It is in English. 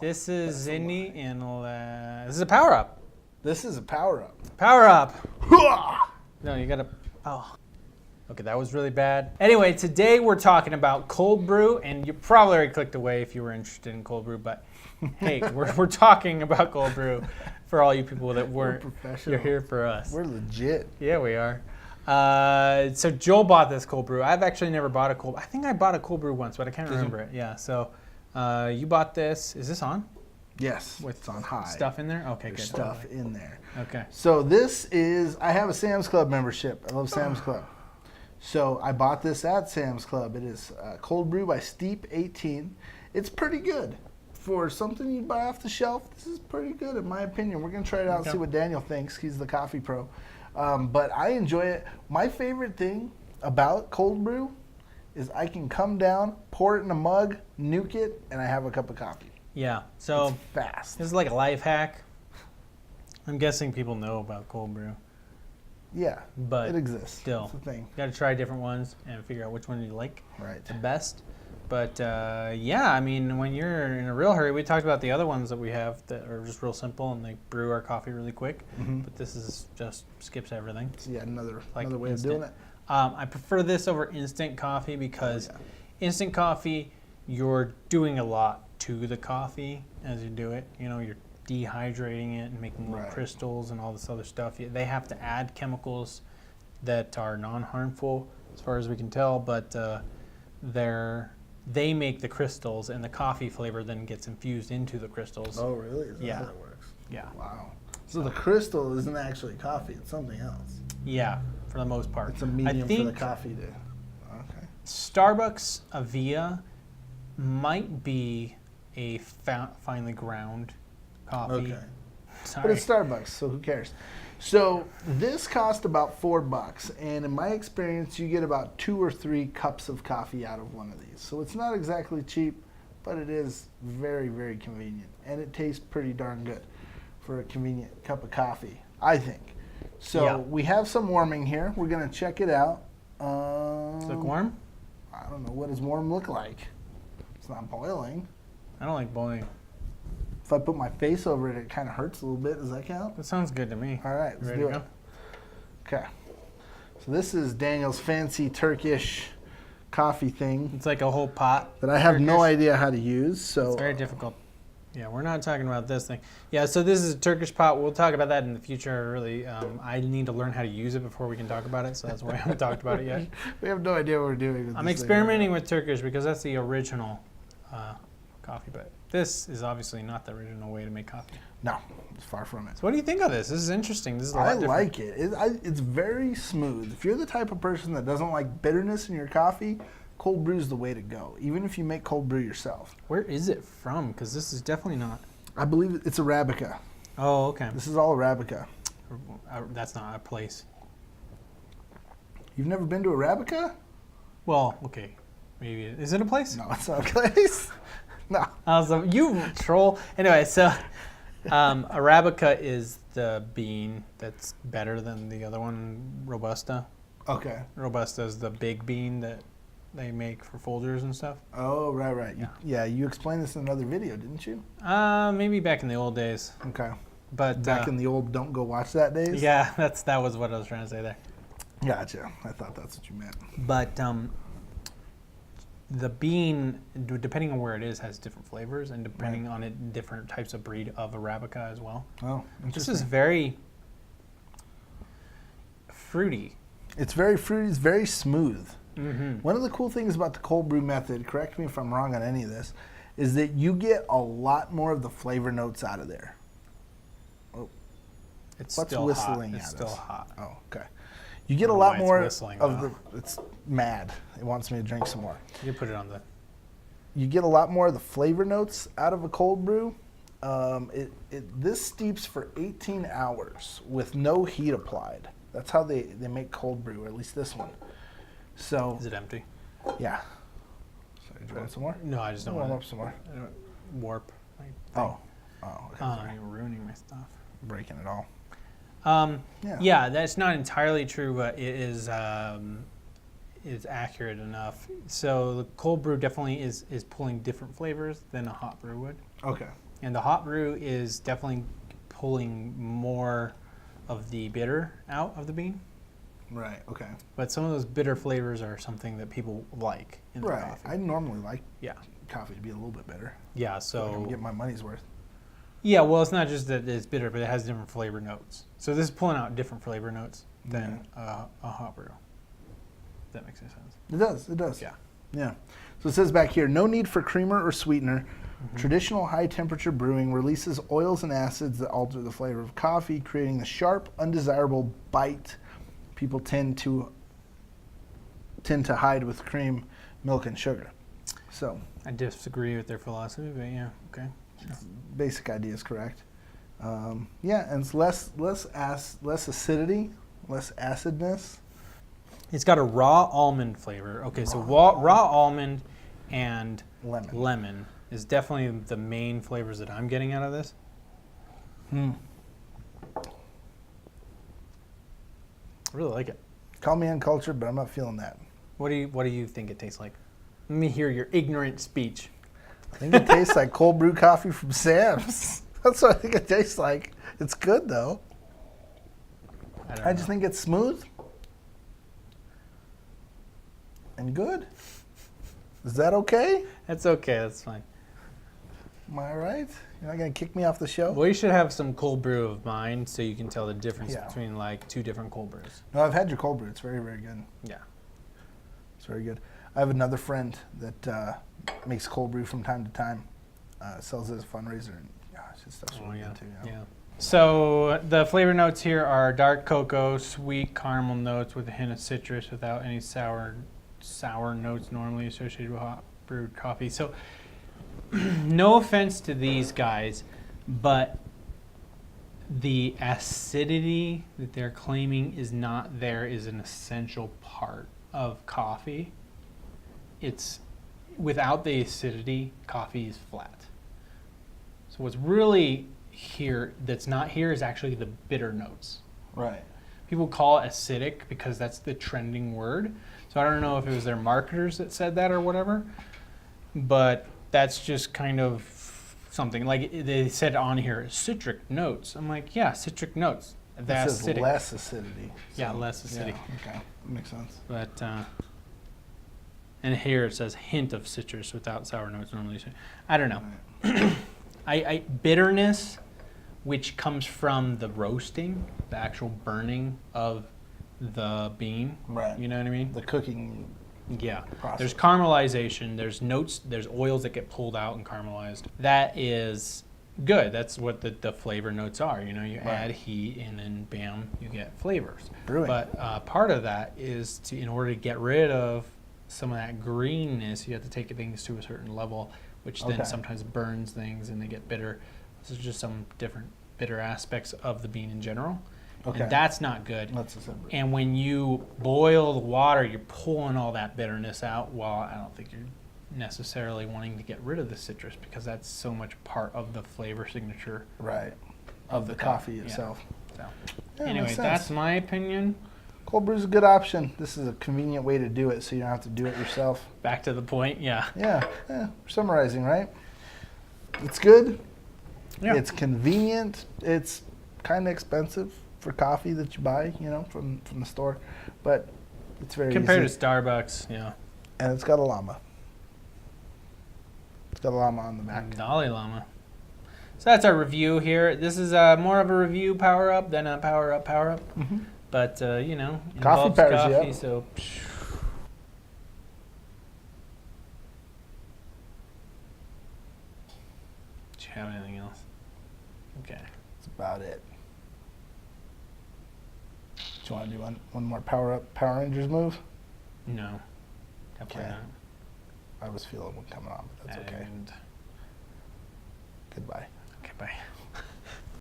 This is Indie, and this is a PowerUp. This is a PowerUp. PowerUp. No, you gotta. Oh. Okay, that was really bad. Anyway, today we're talking about cold brew, and you probably already clicked away if you were interested in cold brew, but hey, we're talking about cold brew for all you people that weren't. You're here for us. We're legit. Yeah, we are. So Joel bought this cold brew. I've actually never bought a cold. I think I bought a cold brew once, but I can't remember it. Yeah. So you bought this. Is this on? Yes. With it's on high. Stuff in there? Okay, There's good. Stuff in there. Okay. So this is. I have a Sam's Club membership. I love Sam's Club. So I bought this at Sam's Club. It is cold brew by Steep 18. It's pretty good. For something you buy off the shelf, this is pretty good in my opinion. We're going to try it out and see what Daniel thinks. He's the coffee pro. But I enjoy it. My favorite thing about cold brew is I can come down, pour it in a mug, nuke it, and I have a cup of coffee. Yeah. So it's fast. This is like a life hack. I'm guessing people know about cold brew. Yeah, but it exists. Still, it's a thing. You got to try different ones and figure out which one you like the best. But yeah, I mean, when you're in a real hurry, we talked about the other ones that we have that are just real simple and they brew our coffee really quick. Mm-hmm. But this is just skips everything. So yeah, another way of doing it. I prefer this over instant coffee because instant coffee, you're doing a lot to the coffee as you do it. You know, you're dehydrating it and making little crystals and all this other stuff. They have to add chemicals that are non-harmful as far as we can tell, but they make the crystals and the coffee flavor then gets infused into the crystals. Oh, really? Is that how it works? Yeah. Wow. So the crystal isn't actually coffee, it's something else. Yeah, for the most part. It's a medium for the coffee to... Okay. Starbucks Avia might be a finely ground coffee. Okay. Sorry. But it's Starbucks, so who cares? So this cost about $4, and in my experience, you get about 2 or 3 cups of coffee out of one of these. So it's not exactly cheap, but it is very, very convenient, and it tastes pretty darn good for a convenient cup of coffee, I think. So we have some warming here. We're gonna check it out. Does it look warm? I don't know. What does warm look like? It's not boiling. I don't like boiling. If I put my face over it, it kind of hurts a little bit. Does that count? That sounds good to me. All right, let's do it. Okay. So this is Daniel's fancy Turkish coffee thing. It's like a whole pot. That I have no idea how to use. So it's very difficult. Yeah, we're not talking about this thing. Yeah, so this is a Turkish pot. We'll talk about that in the future. Really, I need to learn how to use it before we can talk about it. So that's why I haven't talked about it yet. We have no idea what we're doing with I'm experimenting with Turkish because that's the original coffee, but this is obviously not the original way to make coffee. No, it's far from it. So what do you think of this? This is interesting. This is a lot different. I like it. It's very smooth. If you're the type of person that doesn't like bitterness in your coffee, cold brew is the way to go, even if you make cold brew yourself. Where is it from? Because this is definitely not. I believe it's Arabica. Oh, okay. This is all Arabica. That's not a place. You've never been to Arabica? Well, okay. Maybe. Is it a place? No, it's not a place. No. You troll. Anyway, so Arabica is the bean that's better than the other one, Robusta. Okay. Robusta is the big bean that they make for Folgers and stuff. Oh, right. Yeah, you explained this in another video, didn't you? Maybe back in the old days. Okay. But back in the old don't go watch that days? Yeah, that was what I was trying to say there. Gotcha. I thought that's what you meant. But the bean, depending on where it is, has different flavors, and depending on it, different types of breed of Arabica as well. Oh, interesting. This is very fruity. It's very fruity. It's very smooth. Mm-hmm. One of the cool things about the cold brew method, correct me if I'm wrong on any of this, is that you get a lot more of the flavor notes out of there. Oh, it's what's still whistling hot. at It's still us? hot. Oh, okay. You get a lot more of the. It's mad. It wants me to drink some more. You put it on the. You get a lot more of the flavor notes out of a cold brew. This steeps for 18 hours with no heat applied. That's how they make cold brew, or at least this one. So. Is it empty? Yeah. Sorry, do you want some more? No, I just don't want want up some more. I don't warp. Oh. Okay. You're ruining my stuff. Breaking it all. Yeah, that's not entirely true, but it is accurate enough. So the cold brew definitely is pulling different flavors than a hot brew would. Okay. And the hot brew is definitely pulling more of the bitter out of the bean. Right. Okay. But some of those bitter flavors are something that people like in their Right. coffee. I normally like Yeah. coffee to be a little bit bitter. Yeah, I'm so getting my money's worth. yeah, well, it's not just that it's bitter, but it has different flavor notes. So this is pulling out different flavor notes than a hot brew. If that makes any sense. It does. It does. Yeah. Yeah. So it says back here, no need for creamer or sweetener. Traditional high-temperature brewing releases oils and acids that alter the flavor of coffee, creating the sharp, undesirable bite people tend to hide with cream, milk, and sugar. So I disagree with their philosophy, but yeah, okay. Sure. basic idea is correct. Yeah, and it's less acidity, less acidness. It's got a raw almond flavor. Okay, so raw almond and lemon is definitely the main flavors that I'm getting out of this. I really like it. Call me uncultured, but I'm not feeling that. What do you think it tastes like? Let me hear your ignorant speech. I think it tastes like cold brew coffee from Sam's. That's what I think it tastes like. It's good though. I just think it's smooth and good. Is that okay? That's okay. That's fine. Am I right? You're not gonna kick me off the show? Well, you should have some cold brew of mine so you can tell the difference Yeah. between like two different cold brews. No, I've had your cold brew. It's very, very good. Yeah. It's very good. I have another friend that makes cold brew from time to time. Sells it as a fundraiser, and it's just stuff's really good too. Yeah. So the flavor notes here are dark cocoa, sweet caramel notes with a hint of citrus without any sour notes normally associated with hot brewed coffee. So no offense to these guys, but the acidity that they're claiming is not there is an essential part of coffee. It's without the acidity, coffee is flat. So what's really here that's not here is actually the bitter notes. Right. People call it acidic because that's the trending word. So I don't know if it was their marketers that said that or whatever, but that's just kind of something. Like they said on here, citric notes. I'm like, yeah, citric notes. That's This is acidic. less acidity. Yeah, less acidic. Yeah, okay, that makes sense. But and here it says hint of citrus without sour notes normally. I don't know. I bitterness, which comes from the roasting, the actual burning of the bean. Right. You know what I mean? The cooking. Yeah. Process. There's caramelization. There's notes. There's oils that get pulled out and caramelized. That is good. That's what the flavor notes are. You know, you add heat and then bam, you get flavors. Brewing. But part of that is in order to get rid of some of that greenness, you have to take things to a certain level, which then sometimes burns things and they get bitter. This is just some different bitter aspects of the bean in general. Okay. And that's not good. That's a separate. And when you boil the water, you're pulling all that bitterness out. Well, I don't think you're necessarily wanting to get rid of the citrus because that's so much part of the flavor signature Right. Of the coffee itself. So, Yeah, anyway, makes sense. that's my opinion. Cold brew is a good option. This is a convenient way to do it so you don't have to do it yourself. Back to the point, yeah. Yeah, we're summarizing, right? It's good. Yeah. It's convenient. It's kind of expensive for coffee that you buy, from the store, but it's very Compared easy. to Starbucks, yeah. And it's got a llama. It's got a llama on the back. Dalai Lama. So that's our review here. This is more of a review power up than a power up. Mm-hmm. But, Coffee involves powers you coffee, up. so... Do you have anything else? Okay. That's about it. Do you want to do one more Power Rangers move? No. Definitely Okay. not. I was feeling one coming on, but that's okay. And Goodbye. okay, bye.